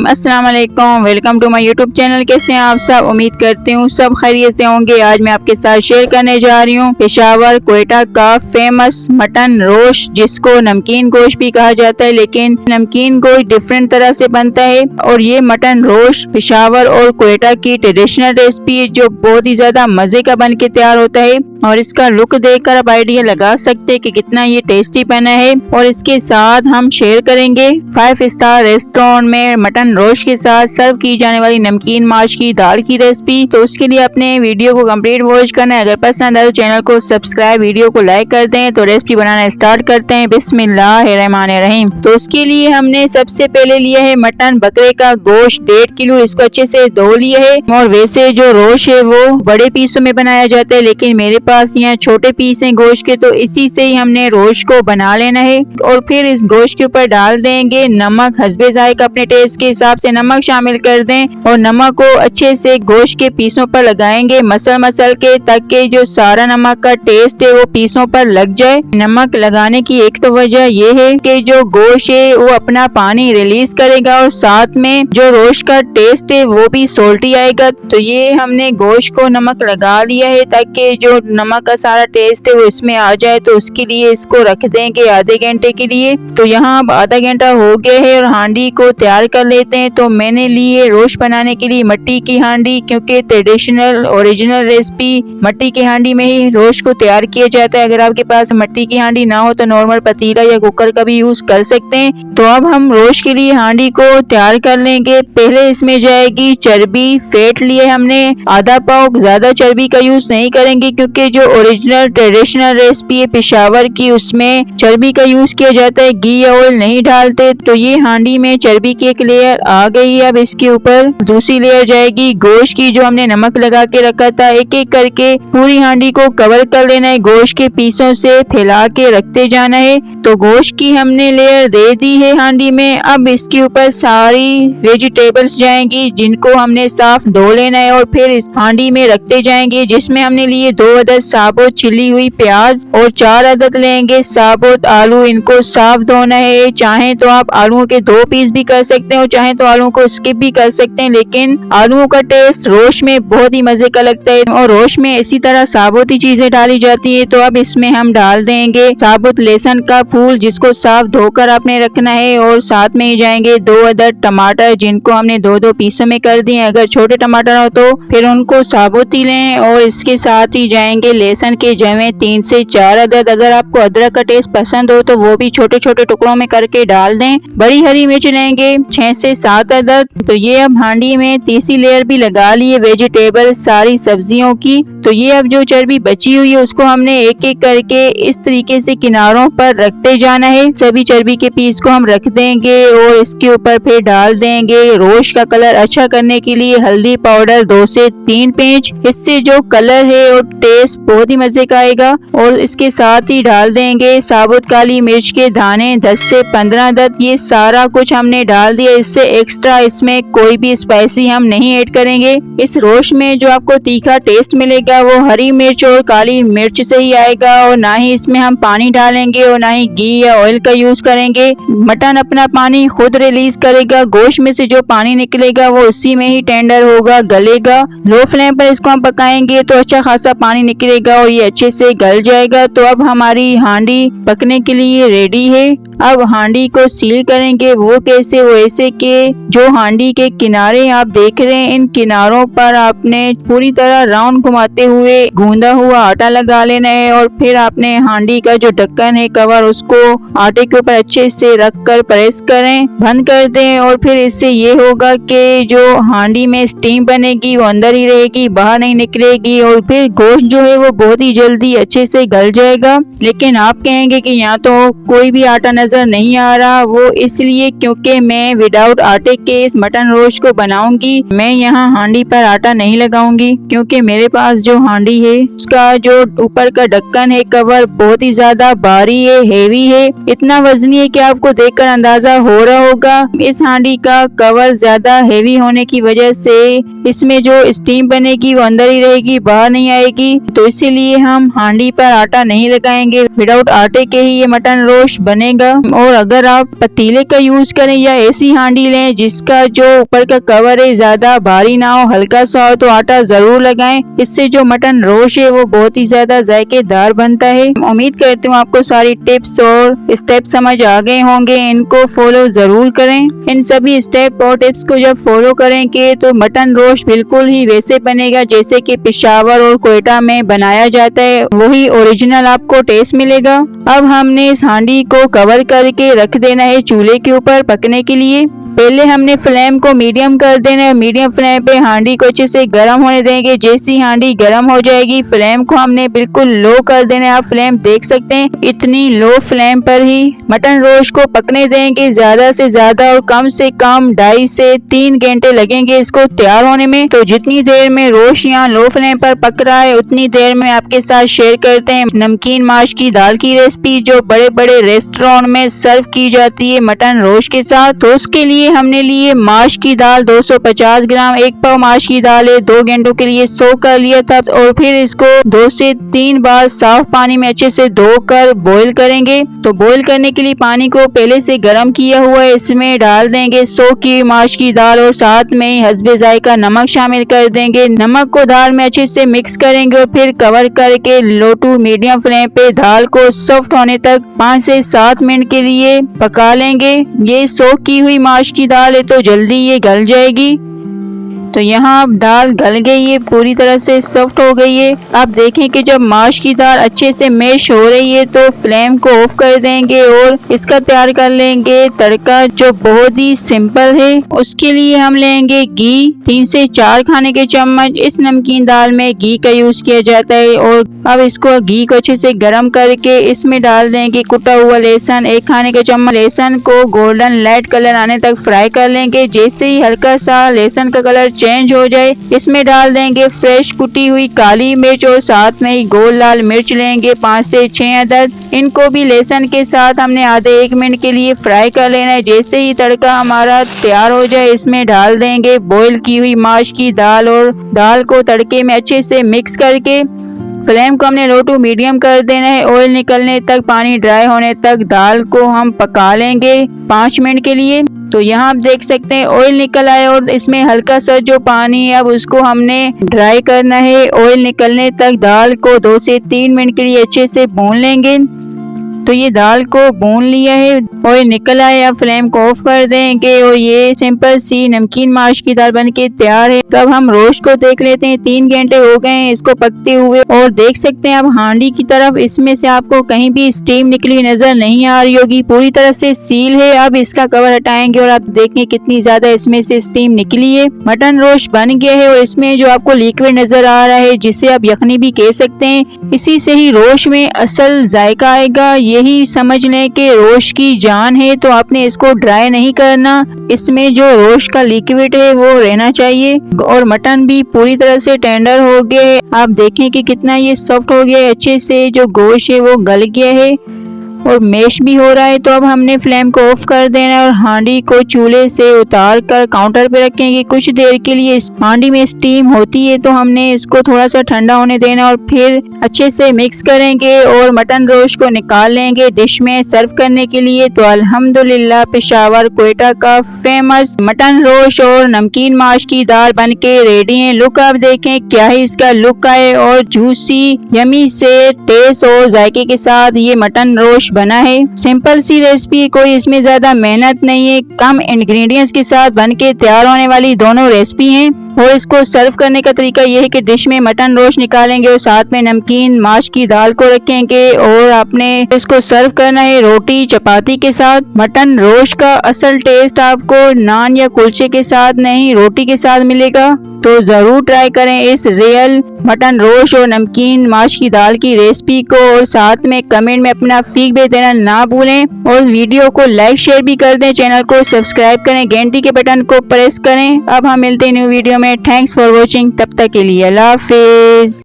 अस्सलाम वालेकुम, welcome to my YouTube channel. कैसे हैं आप सब? उम्मीद करती हूँ सब खैरियत से होंगे। आज मैं आपके साथ शेयर करने जा रही हूँ पेशावर क्वेटा का फेमस मटन रोस्ट, जिसको नमकीन गोश्त भी कहा जाता है, लेकिन नमकीन गोश्त डिफरेंट तरह से बनता है। और ये मटन रोस्ट पेशावर और क्वेटा की ट्रेडिशनल रेसिपी है, जो बहुत ही ज्यादा मजे का बन के तैयार होता है। और इसका लुक देखकर आप आइडिया लगा सकते हैं कि कितना ये टेस्टी बना है। और इसके साथ हम शेयर करेंगे 5 स्टार रेस्टोरेंट में मटन रोस्ट के साथ सर्व की जाने वाली नमकीन माश की दाल की रेसिपी। तो उसके लिए अपने वीडियो को कंप्लीट वॉच करना है। अगर पसंद आए तो चैनल को सब्सक्राइब, वीडियो को लाइक कर दें। तो रेसिपी बनाना स्टार्ट करते हैं। बिस्मिल्लाहिर्रहमानिर्रहीम। तो उसके लिए हमने सबसे पहले लिया है मटन बकरे का गोश्त 1.5 किलो। इसको अच्छे से धो लिया है। और वैसे जो रोस्ट है वो बड़े पीसों में बनाया जाता है, लेकिन मेरे पास यहाँ छोटे पीस हैं गोश्त के, तो इसी से ही हमने रोस्ट को बना लेना है। और फिर इस गोश्त के ऊपर डाल देंगे नमक, हस्बे जायका अपने टेस्ट के हिसाब से नमक शामिल कर दें। और नमक को अच्छे से गोश्त के पीसों पर लगाएंगे मसल के, ताकि जो सारा नमक का टेस्ट है वो पीसों पर लग जाए। नमक लगाने की एक तो वजह ये है कि जो गोश्त है वो अपना पानी रिलीज करेगा, और साथ में जो रोस्ट का टेस्ट है वो भी सोल्टी आएगा। तो ये हमने गोश्त को नमक लगा लिया है, ताकि जो नमक का सारा टेस्ट है वो इसमें आ जाए। तो उसके लिए इसको रख देंगे आधे घंटे के लिए। तो यहाँ अब आधा घंटा हो गया है और हांडी को तैयार कर लेते हैं। तो मैंने ली है रोस्ट बनाने के लिए मट्टी की हांडी, क्योंकि ट्रेडिशनल ओरिजिनल रेसिपी मट्टी की हांडी में ही रोस्ट को तैयार किया जाता है। अगर आपके पास मट्टी की हांडी ना हो तो नॉर्मल पतीला या कुकर का भी यूज कर सकते हैं। तो अब हम रोस्ट के लिए हांडी को तैयार कर लेंगे। पहले इसमें जाएगी चर्बी। फैट लिए हमने आधा पाव, ज्यादा चर्बी का यूज नहीं करेंगे, क्योंकि जो ओरिजिनल ट्रेडिशनल रेसिपी है पेशावर की उसमें चर्बी का यूज किया जाता है, घी या ऑयल नहीं डालते। तो ये हांडी में चर्बी की एक लेयर आ गई है। अब इसके ऊपर दूसरी लेयर जाएगी गोश्त की, जो हमने नमक लगा के रखा था। एक एक करके पूरी हांडी को कवर कर लेना है, गोश्त के पीसों से फैला के रखते जाना है। तो गोश्त की हमने लेयर दे दी है हांडी में। अब इसके ऊपर सारी वेजिटेबल्स जाएंगी, जिनको हमने साफ धो लेना है और फिर इस हांडी में रखते जाएंगे, जिसमें हमने लिए 2 अदद साबुत छिली हुई प्याज और 4 अदद लेंगे साबुत आलू। इनको साफ धोना है। चाहे तो आप आलूओं के 2 पीस भी कर सकते हो, चाहे तो आलूओं को स्किप भी कर सकते हैं, लेकिन आलूओं का टेस्ट रोस्ट में बहुत ही मजे का लगता है। और रोस्ट में इसी तरह साबुत ही चीजें डाली जाती है। तो अब इसमें हम डाल देंगे साबुत लहसुन का फूल, जिसको साफ धोकर आपने रखना है। और साथ में ही जाएंगे 2 अदद टमाटर, जिनको हमने 2-2 पीसों में कर दिए। अगर छोटे टमाटर हो तो फिर उनको साबुत ही लें। और इसके साथ ही जाएंगे लहसुन के जवे 3 से 4 अदद। अगर आपको अदरक का टेस्ट पसंद हो तो वो भी छोटे छोटे टुकड़ों में करके डाल दें। बड़ी हरी मिर्च लेंगे 6 से 7 अदद। तो ये अब हांडी में तीसरी लेयर भी लगा ली है वेजिटेबल सारी सब्जियों की। तो ये अब जो चर्बी बची हुई है उसको हमने एक एक करके इस तरीके से किनारों पर रखते जाना है। सभी चर्बी के पीस को हम रख देंगे और इसके ऊपर फिर डाल देंगे रोस्ट का कलर अच्छा करने के लिए हल्दी पाउडर 2 से 3 पिंच। इससे जो कलर है और टेस्ट बहुत ही मजे का आएगा। और इसके साथ ही डाल देंगे साबुत काली मिर्च के दाने 10 से 15 अदद। ये सारा कुछ हमने डाल दिया। इससे एक्स्ट्रा इसमें कोई भी स्पाइसी हम नहीं ऐड करेंगे। इस रोस्ट में जो आपको तीखा टेस्ट मिलेगा वो हरी मिर्च और काली मिर्च से ही आएगा। और ना ही इसमें हम पानी डालेंगे और ना ही घी या ऑयल का यूज करेंगे। मटन अपना पानी खुद रिलीज करेगा। गोश्त में से जो पानी निकलेगा वो उसी में ही टेंडर होगा, गलेगा। लो फ्लेम पर इसको हम पकाएंगे तो अच्छा खासा पानी निकलेगा और ये अच्छे से गल जाएगा। तो अब हमारी हांडी पकने के लिए रेडी है। अब हांडी को सील करेंगे। वो कैसे? वो ऐसे कि जो हांडी के किनारे आप देख रहे हैं, इन किनारों पर आपने पूरी तरह राउंड घुमाते हुए गूंदा हुआ आटा लगा लेना है। और फिर आपने हांडी का जो ढक्कन है कवर, उसको आटे के ऊपर अच्छे से रख कर प्रेस करें, बंद कर दें। और फिर इससे ये होगा कि जो हांडी में स्टीम बनेगी वो अंदर ही रहेगी, बाहर नहीं निकलेगी। और फिर गोश्त जो है वो बहुत ही जल्दी अच्छे से गल जाएगा। लेकिन आप कहेंगे कि यहाँ तो कोई भी आटा नजर नहीं आ रहा। वो इसलिए क्योंकि मैं विदाउट आटे के इस मटन रोस्ट को बनाऊंगी। मैं यहाँ हांडी पर आटा नहीं लगाऊंगी, क्योंकि मेरे पास जो हांडी है उसका जो ऊपर का ढक्कन है कवर बहुत ही ज्यादा भारी है, हेवी है। इतना वजनी है कि आपको देखकर अंदाजा हो रहा होगा। इस हांडी का कवर ज्यादा हेवी होने की वजह से इसमें जो स्टीम बनेगी वो अंदर ही रहेगी, बाहर नहीं आएगी। तो इसीलिए हम हांडी पर आटा नहीं लगाएंगे। विदाउट आटे के ही ये मटन रोस्ट बनेगा। और अगर आप पतीले का यूज करें या ऐसी हांडी लें जिसका जो ऊपर का कवर है ज्यादा भारी ना हो, हल्का सा हो, तो आटा जरूर लगाएं। इससे जो मटन रोश है वो बहुत ही ज्यादा जायकेदार बनता है। उम्मीद करती हूँ आपको सारी टिप्स और स्टेप समझ आ गए होंगे, इनको फॉलो जरूर करें। इन सभी स्टेप और टिप्स को जब फॉलो करेंगे तो मटन रोश बिल्कुल ही वैसे बनेगा जैसे कि पेशावर और कोयटा में बनाया जाता है, वही ओरिजिनल आपको टेस्ट मिलेगा। अब हमने इस हांडी को कवर करके रख देना है चूल्हे के ऊपर पकने के लिए। पहले हमने फ्लेम को मीडियम कर देना है। मीडियम फ्लेम पे हांडी को अच्छे से गर्म होने देंगे। जैसी हांडी गर्म हो जाएगी फ्लेम को हमने बिल्कुल लो कर देना है। आप फ्लेम देख सकते हैं, इतनी लो फ्लेम पर ही मटन रोश को पकने देंगे। ज्यादा से ज्यादा और कम से कम 2.5 से 3 घंटे लगेंगे इसको तैयार होने में। तो जितनी देर में रोश यहाँ लो फ्लेम पर पक रहा है उतनी देर में आपके साथ शेयर करते हैं नमकीन माश की दाल की रेसिपी, जो बड़े बड़े रेस्टोरेंट में सर्व की जाती है मटन रोश के साथ। तो उसके लिए हमने लिए माश की दाल 250 ग्राम। 1 पाव माश की दाल है, 2 घंटों के लिए सोक कर लिया था और फिर इसको 2 से 3 बार साफ पानी में अच्छे से धोकर बॉईल करेंगे। तो बॉईल करने के लिए पानी को पहले से गर्म किया हुआ है, इसमें डाल देंगे सोक की माश की दाल और साथ में ही हस्बे जायका नमक शामिल कर देंगे। नमक को दाल में अच्छे से मिक्स करेंगे और फिर कवर करके लो टू मीडियम फ्लेम पे दाल को सॉफ्ट होने तक 5 से 7 मिनट के लिए पका लेंगे। ये सोक की हुई माश की दाल है तो जल्दी ये गल जाएगी। तो यहाँ अब दाल गल गई है, पूरी तरह से सॉफ्ट हो गई है। आप देखें कि जब माश की दाल अच्छे से मैश हो रही है तो फ्लेम को ऑफ कर देंगे और इसका तैयार कर लेंगे तड़का, जो बहुत ही सिंपल है। उसके लिए हम लेंगे घी 3 से 4 खाने के चम्मच। इस नमकीन दाल में घी का यूज किया जाता है। और अब इसको घी को अच्छे से गर्म करके इसमें डाल देंगे कुटा हुआ लहसुन 1 खाने के चम्मच। लहसुन को गोल्डन लाइट कलर आने तक फ्राई कर लेंगे। जैसे ही हल्का सा लहसुन का कलर चेंज हो जाए इसमें डाल देंगे फ्रेश कुटी हुई काली मिर्च और साथ में ही गोल लाल मिर्च लेंगे 5 से 6 अदद। इनको भी लहसुन के साथ हमने आधे 1 मिनट के लिए फ्राई कर लेना है। जैसे ही तड़का हमारा तैयार हो जाए इसमें डाल देंगे बॉईल की हुई माश की दाल और दाल को तड़के में अच्छे से मिक्स करके फ्लेम को हमने लो टू मीडियम कर देना है। ऑयल निकलने तक, पानी ड्राई होने तक दाल को हम पका लेंगे 5 मिनट के लिए। तो यहाँ आप देख सकते हैं ऑयल निकल आया और इसमें हल्का सा जो पानी है अब उसको हमने ड्राई करना है। ऑयल निकलने तक दाल को 2 से 3 मिनट के लिए अच्छे से भून लेंगे। तो ये दाल को भून लिया है, ऑयल निकल आया, अब फ्लेम को ऑफ कर देंगे और ये सिंपल सी नमकीन माश की दाल बनके तैयार है। तो अब हम रोस्ट को देख लेते हैं। 3 घंटे हो गए हैं इसको पकते हुए और देख सकते हैं अब हांडी की तरफ इसमें से आपको कहीं भी स्टीम निकली नजर नहीं आ रही होगी, पूरी तरह से सील है। अब इसका कवर हटाएंगे और आप देखें कितनी ज्यादा इसमें से स्टीम निकली है। मटन रोस्ट बन गया है और इसमें जो आपको लिक्विड नजर आ रहा है जिसे आप यखनी भी कह सकते हैं, इसी से ही रोस्ट में असल जायका आएगा। यही समझ लें कि रोस्ट की जान है। तो आपने इसको ड्राई नहीं करना, इसमें जो रोस्ट का लिक्विड है वो रहना चाहिए। और मटन भी पूरी तरह से टेंडर हो गया। आप देखें कि कितना ये सॉफ्ट हो गया है, अच्छे से जो गोश्त है वो गल गया है और मैश भी हो रहा है। तो अब हमने फ्लेम को ऑफ कर देना है और हांडी को चूल्हे से उतार कर काउंटर पे रखेंगे। कुछ देर के लिए इस हांडी में स्टीम होती है तो हमने इसको थोड़ा सा ठंडा होने देना और फिर अच्छे से मिक्स करेंगे और मटन रोस्ट को निकाल लेंगे डिश में सर्व करने के लिए। तो अल्हम्दुलिल्लाह पेशावर कोयटा का फेमस मटन रोस्ट और नमकीन माश की दाल बन के रेडी है। लुक आप देखें क्या है इसका लुक है और जूसी यमी से टेस्ट और जायके के साथ ये मटन रोस्ट बना है। सिंपल सी रेसिपी, कोई इसमें ज्यादा मेहनत नहीं है, कम इंग्रेडिएंट्स के साथ बनके तैयार होने वाली दोनों रेसिपी हैं। और इसको सर्व करने का तरीका यह है कि डिश में मटन रोस्ट निकालेंगे और साथ में नमकीन माश की दाल को रखेंगे और आपने इसको सर्व करना है रोटी चपाती के साथ। मटन रोस्ट का असल टेस्ट आपको नान या कुलचे के साथ नहीं, रोटी के साथ मिलेगा। तो जरूर ट्राई करें इस रियल मटन रोस्ट और नमकीन माश की दाल की रेसिपी को और साथ में कमेंट में अपना फीडबैक देना ना भूलें और वीडियो को लाइक शेयर भी कर दें। चैनल को सब्सक्राइब करें, घंटी के बटन को प्रेस करें। अब हम मिलते हैं न्यू वीडियो में। थैंक्स फॉर वॉचिंग, तब तक के लिए अल्लाह हाफिज।